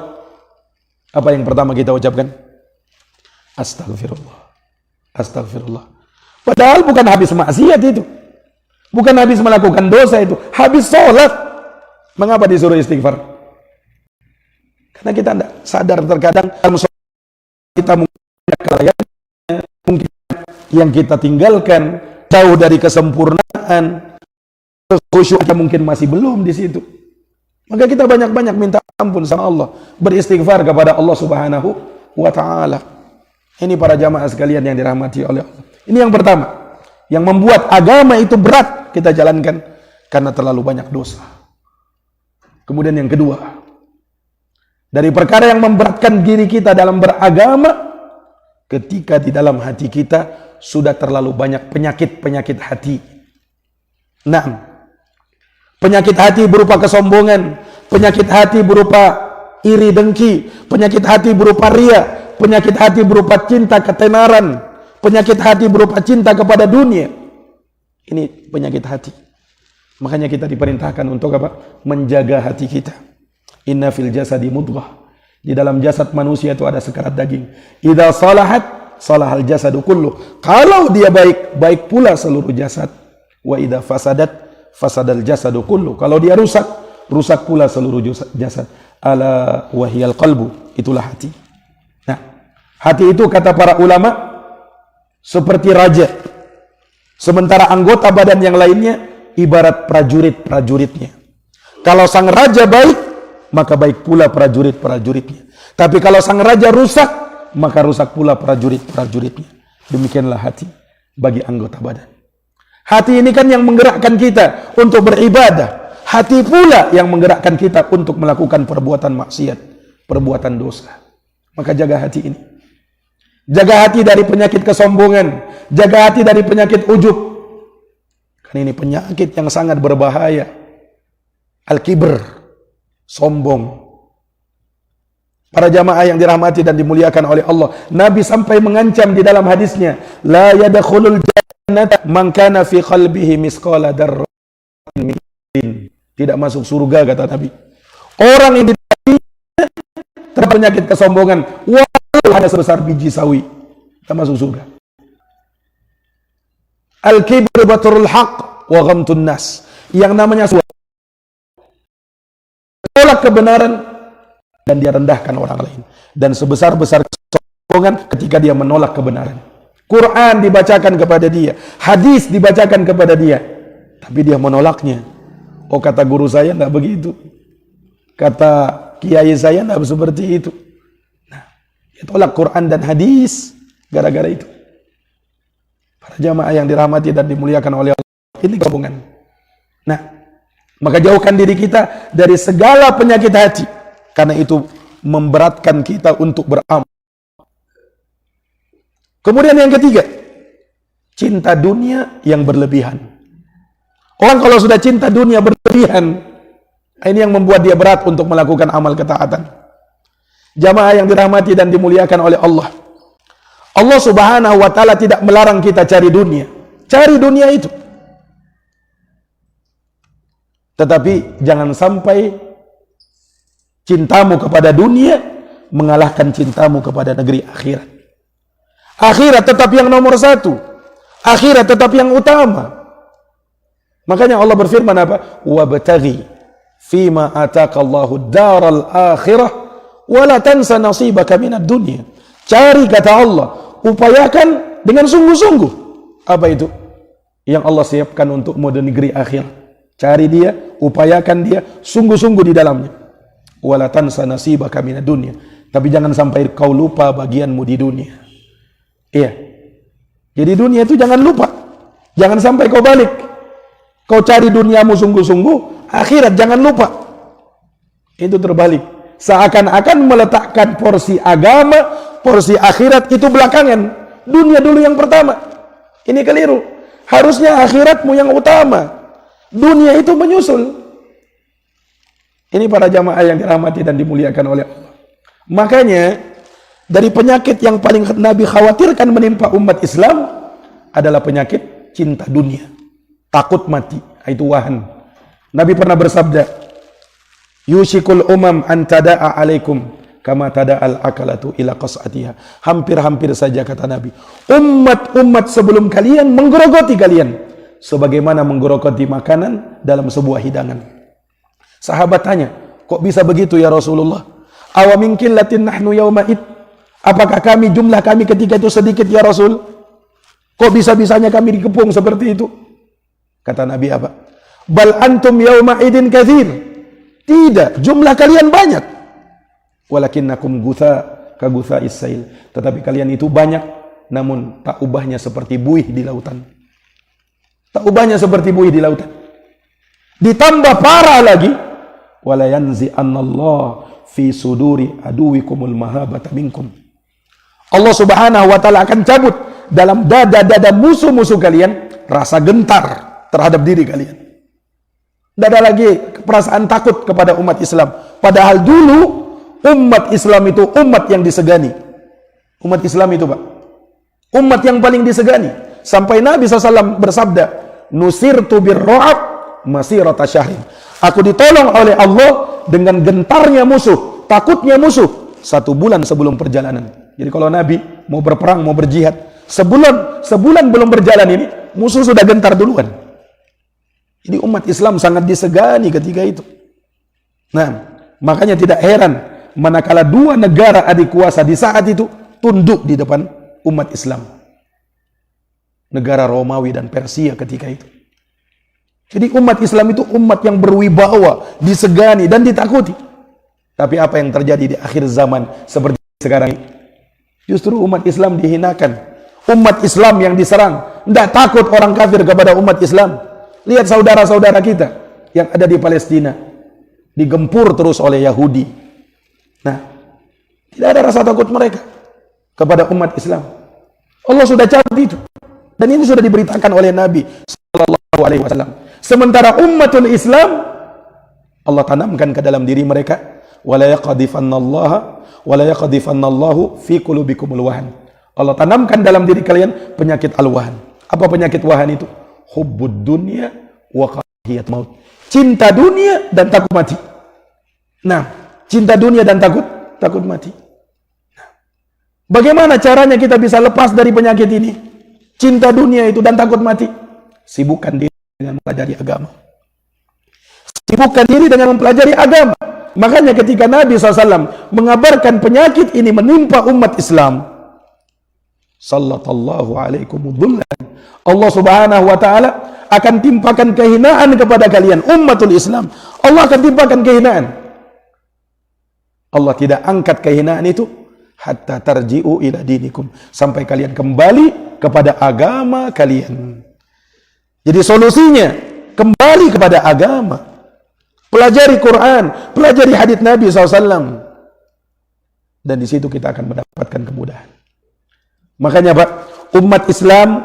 apa yang pertama kita ucapkan? Astagfirullah. Astagfirullah. Padahal bukan habis maksiat itu. Bukan habis melakukan dosa itu. Habis sholat. Mengapa disuruh istighfar? Karena kita tidak sadar terkadang dalam sholat kita mungkin yang kita tinggalkan jauh dari kesempurnaan, khusyuknya mungkin masih belum di situ. Maka kita banyak-banyak minta ampun sama Allah, beristighfar kepada Allah Subhanahu wa taala. Ini para jamaah sekalian yang dirahmati oleh Allah. Ini yang pertama, yang membuat agama itu berat kita jalankan karena terlalu banyak dosa. Kemudian yang kedua, dari perkara yang memberatkan diri kita dalam beragama, ketika di dalam hati kita sudah terlalu banyak penyakit-penyakit hati. Nah, penyakit hati berupa kesombongan, penyakit hati berupa iri dengki, penyakit hati berupa ria, penyakit hati berupa cinta ketenaran, penyakit hati berupa cinta kepada dunia. Ini penyakit hati. Makanya kita diperintahkan untuk apa? Menjaga hati kita. Inna fil jasadi mudghah. Di dalam jasad manusia itu ada sekerat daging. Idza salahat, salahal jasadu kullu. Kalau dia baik, baik pula seluruh jasad. Wa idza fasadat, fasadal jasadu kullu. Kalau dia rusak, rusak pula seluruh jasad. Ala wahiyal qalbu. Itulah hati. Nah, hati itu kata para ulama seperti raja. Sementara anggota badan yang lainnya ibarat prajurit-prajuritnya. Kalau sang raja baik, maka baik pula prajurit-prajuritnya. Tapi kalau sang raja rusak, maka rusak pula prajurit-prajuritnya. Demikianlah hati bagi anggota badan. Hati ini kan yang menggerakkan kita untuk beribadah. Hati pula yang menggerakkan kita untuk melakukan perbuatan maksiat, perbuatan dosa. Maka jaga hati ini. Jaga hati dari penyakit kesombongan. Jaga hati dari penyakit ujub. Karena ini penyakit yang sangat berbahaya. Al-kibr. Sombong. Para jamaah yang dirahmati dan dimuliakan oleh Allah, Nabi sampai mengancam di dalam hadisnya, la yadkhulul jannata man kana fi qalbihi misqala dzarratin min din. Tidak masuk surga kata Nabi. Orang yang terkena penyakit kesombongan, walau hanya sebesar biji sawi, tidak masuk surga. Al-kibru batrul haqq wa ghamtun nas. Yang namanya tolak kebenaran dan dia rendahkan orang lain, dan sebesar-besar kesombongan ketika dia menolak kebenaran. Quran dibacakan kepada dia, hadis dibacakan kepada dia, tapi dia menolaknya. Oh, kata guru saya enggak begitu, kata kiai saya enggak seperti itu. Nah, dia tolak Quran dan hadis gara-gara itu. Para jamaah yang dirahmati dan dimuliakan oleh Allah, ini kesombongan. Nah, maka jauhkan diri kita dari segala penyakit hati. Karena itu memberatkan kita untuk beramal. Kemudian yang ketiga, cinta dunia yang berlebihan. Orang kalau sudah cinta dunia berlebihan, ini yang membuat dia berat untuk melakukan amal ketaatan. Jamaah yang dirahmati dan dimuliakan oleh Allah. Allah Subhanahu wa taala tidak melarang kita cari dunia. Cari dunia itu. Tetapi jangan sampai cintamu kepada dunia mengalahkan cintamu kepada negeri akhirat. Akhirat tetap yang nomor satu. Akhirat tetap yang utama. Makanya Allah berfirman apa? Wabtaghi fima ataqallahu daral akhirah wa la tansa nasibaka minad dunya. Cari kata Allah, upayakan dengan sungguh-sungguh. Apa itu? Yang Allah siapkan untukmu di negeri akhirat. Cari dia, upayakan dia, sungguh-sungguh di dalamnya. Wala tansa nasibaka minad dunya. Tapi jangan sampai kau lupa bagianmu di dunia. Iya. Jadi dunia itu jangan lupa. Jangan sampai kau balik. Kau cari duniamu sungguh-sungguh, akhirat jangan lupa. Itu terbalik. Seakan-akan meletakkan porsi agama, porsi akhirat itu belakangan. Dunia dulu yang pertama. Ini keliru. Harusnya akhiratmu yang utama. Dunia itu menyusul. Ini para jamaah yang dirahmati dan dimuliakan oleh Allah. Makanya dari penyakit yang paling Nabi khawatirkan menimpa umat Islam adalah penyakit cinta dunia, takut mati. Itu wahan. Nabi pernah bersabda, yushikul umam an tada'a alaikum kama tada'al akalatu ila qas'atiha. Hampir-hampir saja kata Nabi, umat-umat sebelum kalian menggerogoti kalian sebagaimana menggerogoti makanan dalam sebuah hidangan. Sahabat tanya, kok bisa begitu ya Rasulullah? Awamin qillatin nahnu yauma'id. Apakah kami, jumlah kami ketika itu sedikit ya Rasul? Kok bisa-bisanya kami dikepung seperti itu? Kata Nabi apa? Bal antum yauma'idin katsir. Tidak, jumlah kalian banyak. Walakinnakum gutha ka gutha'is sail. Tetapi kalian itu banyak, namun tak ubahnya seperti buih di lautan. Tak ubahnya seperti buih di lautan. Ditambah parah lagi, wala yanzi annallah fi suduri aduwikumul mahabata minkum. Allah Subhanahu wa taala akan cabut dalam dada-dada musuh-musuh kalian rasa gentar terhadap diri kalian. Tidak ada lagi perasaan takut kepada umat Islam. Padahal dulu umat Islam itu umat yang disegani. Umat Islam itu, Pak, umat yang paling disegani. Sampai Nabi SAW bersabda, nusirtu birru'ab masirata syahrin. Aku ditolong oleh Allah dengan gentarnya musuh, takutnya musuh 1 bulan sebelum perjalanan. Jadi kalau Nabi mau berperang, mau berjihad, sebulan belum berjalan ini, musuh sudah gentar duluan. Jadi umat Islam sangat disegani ketika itu. Nah, makanya tidak heran manakala 2 negara adik kuasa di saat itu tunduk di depan umat Islam. Negara Romawi dan Persia ketika itu. Jadi umat Islam itu umat yang berwibawa, disegani dan ditakuti. Tapi apa yang terjadi di akhir zaman seperti sekarang ini? Justru umat Islam dihinakan. Umat Islam yang diserang. Tidak takut orang kafir kepada umat Islam. Lihat saudara-saudara kita yang ada di Palestina. Digempur terus oleh Yahudi. Nah, tidak ada rasa takut mereka kepada umat Islam. Allah sudah cabut itu. Dan ini sudah diberitakan oleh Nabi sallallahu alaihi wasallam. Sementara umatul Islam Allah tanamkan ke dalam diri mereka, wala yaqdhifannallahu fi qulubikumul wahan. Allah tanamkan dalam diri kalian penyakit al-wahan. Apa penyakit wahan itu? Hubbud dunya wa karahiyat maut. Cinta dunia dan takut mati. Nah, cinta dunia dan takut mati. Nah, bagaimana caranya kita bisa lepas dari penyakit ini? Cinta dunia itu dan takut mati. Sibukkan diri dengan mempelajari agama. Sibukkan diri dengan mempelajari agama. Makanya ketika Nabi SAW mengabarkan penyakit ini menimpa umat Islam, sallallahu alaikum dhullan, Allah Subhanahu wa ta'ala akan timpakan kehinaan kepada kalian, umatul Islam. Allah akan timpakan kehinaan. Allah tidak angkat kehinaan itu hatta tarji'u ila dinikum, sampai kalian kembali kepada agama kalian. Jadi solusinya kembali kepada agama. Pelajari Quran, pelajari hadits Nabi SAW. Dan di situ kita akan mendapatkan kemudahan. Makanya Pak, umat Islam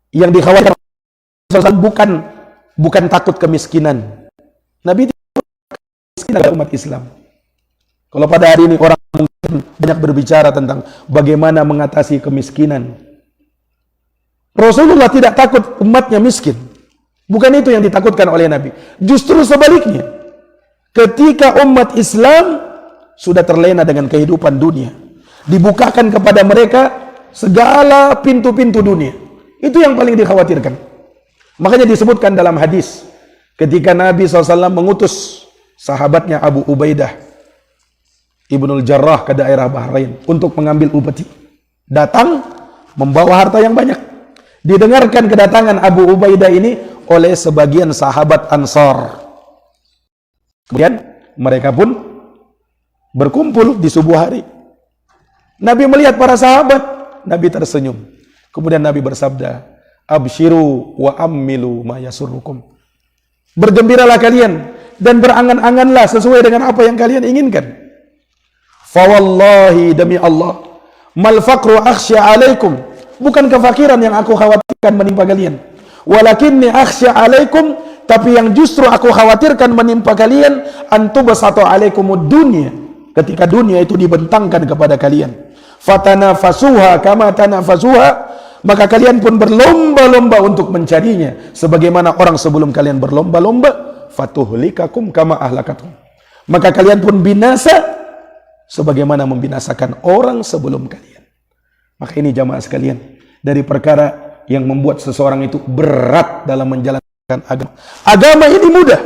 yang dikhawatirkan bukan takut kemiskinan. Nabi tidak miskin adalah umat Islam. Kalau pada hari ini orang mungkin banyak berbicara tentang bagaimana mengatasi kemiskinan, Rasulullah tidak takut umatnya miskin. Bukan itu yang ditakutkan oleh Nabi. Justru sebaliknya. Ketika umat Islam sudah terlena dengan kehidupan dunia, dibukakan kepada mereka segala pintu-pintu dunia. Itu yang paling dikhawatirkan. Makanya disebutkan dalam hadis, ketika Nabi SAW mengutus sahabatnya Abu Ubaidah Ibnul Jarrah ke daerah Bahrain untuk mengambil upeti. Datang membawa harta yang banyak. Didengarkan kedatangan Abu Ubaidah ini oleh sebagian sahabat Ansar. Kemudian mereka pun berkumpul di subuh hari. Nabi melihat para sahabat, Nabi tersenyum. Kemudian Nabi bersabda, abshiru wa ammilu ma yasurrukum. Bergembiralah kalian dan berangan-anganlah sesuai dengan apa yang kalian inginkan. Fawallahi, demi Allah, mal faqru akhsya alaikum. Bukan kefakiran yang aku khawatirkan menimpa kalian. Walakinni akhsya alaikum, tapi yang justru aku khawatirkan menimpa kalian, antubasatu alaikumud dunya. Ketika dunia itu dibentangkan kepada kalian. Fatanafasuha kama tanafasuha, maka kalian pun berlomba-lomba untuk mencarinya sebagaimana orang sebelum kalian berlomba-lomba. Fatuhlikakum kama ahlakatum, maka kalian pun binasa sebagaimana membinasakan orang sebelum kalian. Maka ini jamaah sekalian, dari perkara yang membuat seseorang itu berat dalam menjalankan agama. Agama ini mudah.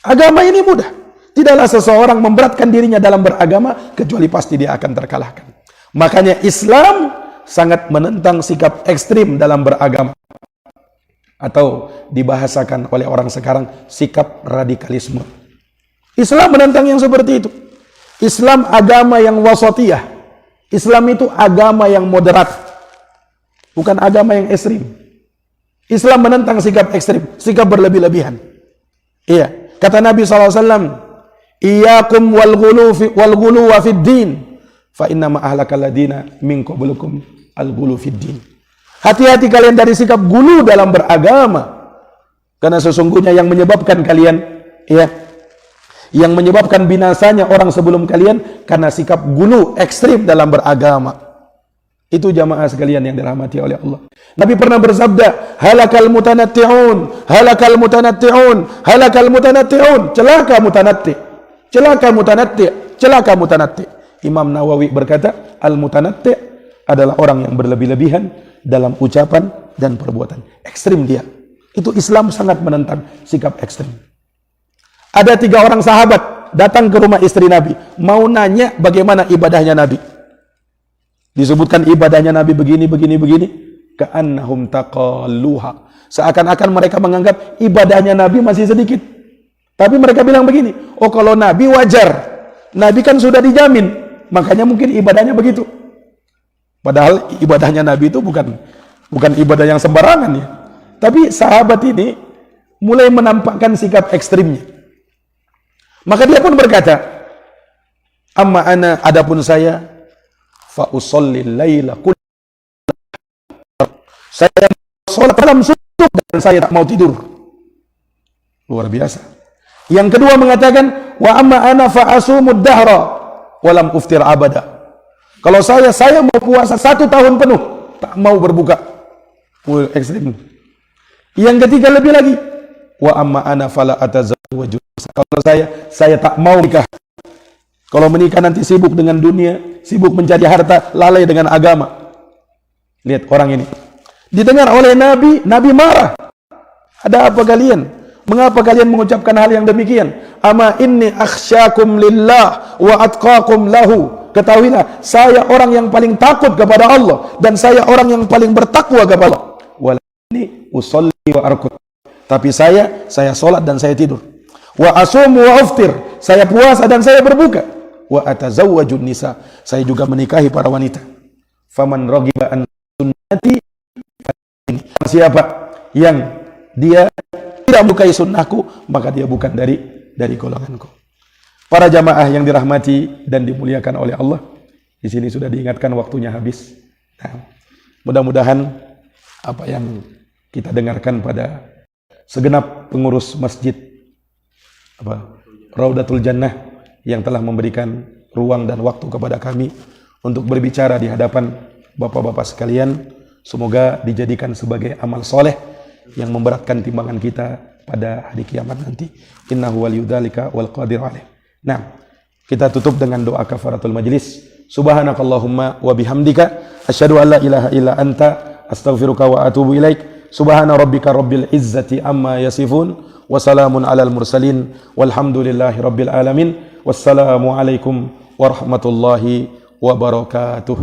Agama ini mudah. Tidaklah seseorang memberatkan dirinya dalam beragama kecuali pasti dia akan terkalahkan. Makanya Islam sangat menentang sikap ekstrim dalam beragama, atau dibahasakan oleh orang sekarang sikap radikalisme. Islam menentang yang seperti itu. Islam agama yang wasatiyah. Islam itu agama yang moderat, bukan agama yang ekstrim. Islam menentang sikap ekstrim, sikap berlebih-lebihan. Iya, kata Nabi SAW, iyyakum wal ghulu wa fid din, fa inna ma ahlakal ladina min qablukum al ghulu fid din. Hati-hati kalian dari sikap gulu dalam beragama, karena sesungguhnya yang menyebabkan kalian, ya, yang menyebabkan binasanya orang sebelum kalian karena sikap gulu ekstrim dalam beragama. Itu jamaah sekalian yang dirahmati oleh Allah. Nabi pernah bersabda, halakal mutanatti'un, halakal mutanatti'un, halakal mutanatti'un, celaka mutanatti, celaka mutanatti, celaka mutanatti. Imam Nawawi berkata, al-mutanatti' adalah orang yang berlebih-lebihan dalam ucapan dan perbuatan. Ekstrim dia. Itu Islam sangat menentang sikap ekstrim. Ada 3 orang sahabat datang ke rumah istri Nabi, mau nanya bagaimana ibadahnya Nabi. Disebutkan ibadahnya Nabi begini, begini, begini. Ka'annahum taqalluha. Seakan-akan mereka menganggap ibadahnya Nabi masih sedikit. Tapi mereka bilang begini, oh kalau Nabi wajar. Nabi kan sudah dijamin, makanya mungkin ibadahnya begitu. Padahal ibadahnya Nabi itu bukan ibadah yang sembarangan ya. Tapi sahabat ini mulai menampakkan sikap ekstrimnya. Maka dia pun berkata, amma ana, adapun saya, fa usolli laila kull, saya sholat malam suntuk dan saya tak mau tidur. Luar biasa. Yang kedua mengatakan, wa amma ana fa asumud dahra walam uftir abada. Kalau saya mau puasa 1 tahun penuh, tak mau berbuka. Ekstrim. Yang ketiga lebih lagi, wa amma ana fala atazawwaju. Kalau saya tak mau nikah. Kalau menikah nanti sibuk dengan dunia, sibuk mencari harta, lalai dengan agama. Lihat orang ini. Didengar oleh Nabi, Nabi marah. Ada apa kalian? Mengapa kalian mengucapkan hal yang demikian? Ama inni akhsyakum lillah wa atqakum lahu. Ketahuilah, saya orang yang paling takut kepada Allah dan saya orang yang paling bertakwa kepada Allah. Walani usolli wa arkud. Tapi saya sholat dan saya tidur. Wa asumu wa uftir, saya puasa dan saya berbuka. Wa atazawwajun nisa, saya juga menikahi para wanita. Faman raghiba an sunnati, siapa yang dia tidak menyukai sunnahku, maka dia bukan dari golonganku. Para jamaah yang dirahmati dan dimuliakan oleh Allah, di sini sudah diingatkan waktunya habis. Nah, mudah-mudahan apa yang kita dengarkan pada segenap pengurus masjid Raudatul Jannah yang telah memberikan ruang dan waktu kepada kami untuk berbicara di hadapan bapak-bapak sekalian, semoga dijadikan sebagai amal soleh yang memberatkan timbangan kita pada hari kiamat nanti. Innahu waliyudzalika wal qadir alaih. Nah, kita tutup dengan doa kafaratul majlis. Subhanakallahumma wa bihamdika asyhadu an la ilaha illa anta astaghfiruka wa atubu ilaik. Subhana rabbika rabbil izzati amma yasifun wa salamun alal mursalin walhamdulillahi rabbil alamin. Wassalamu alaikum warahmatullahi wabarakatuh.